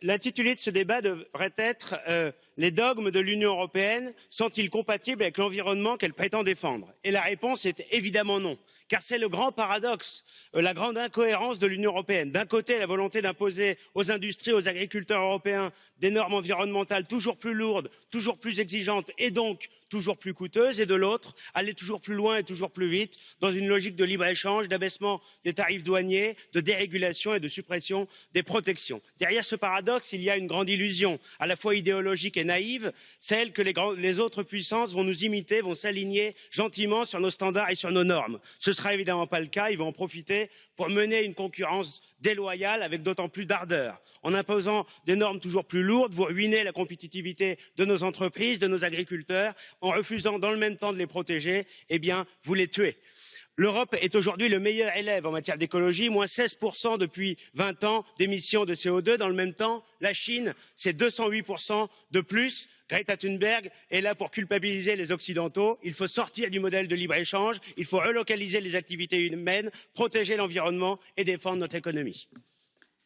L'intitulé de ce débat devrait être les dogmes de l'Union européenne sont-ils compatibles avec l'environnement qu'elle prétend défendre? Et la réponse est évidemment non, car c'est le grand paradoxe, la grande incohérence de l'Union européenne. D'un côté, la volonté d'imposer aux industries, aux agriculteurs européens des normes environnementales toujours plus lourdes, toujours plus exigeantes et donc toujours plus coûteuses, et de l'autre, aller toujours plus loin et toujours plus vite dans une logique de libre-échange, d'abaissement des tarifs douaniers, de dérégulation et de suppression des protections. Derrière ce paradoxe, il y a une grande illusion, à la fois idéologique et naïve, celle que les autres puissances vont nous imiter, vont s'aligner gentiment sur nos standards et sur nos normes. Ce ne sera évidemment pas le cas, ils vont en profiter pour mener une concurrence déloyale avec d'autant plus d'ardeur. En imposant des normes toujours plus lourdes, vous ruinez la compétitivité de nos entreprises, de nos agriculteurs. En refusant dans le même temps de les protéger, eh bien, vous les tuez. L'Europe est aujourd'hui le meilleur élève en matière d'écologie, moins 16% depuis 20 ans d'émissions de CO2. Dans le même temps, la Chine, c'est 208% de plus. Greta Thunberg est là pour culpabiliser les Occidentaux. Il faut sortir du modèle de libre-échange, il faut relocaliser les activités humaines, protéger l'environnement et défendre notre économie.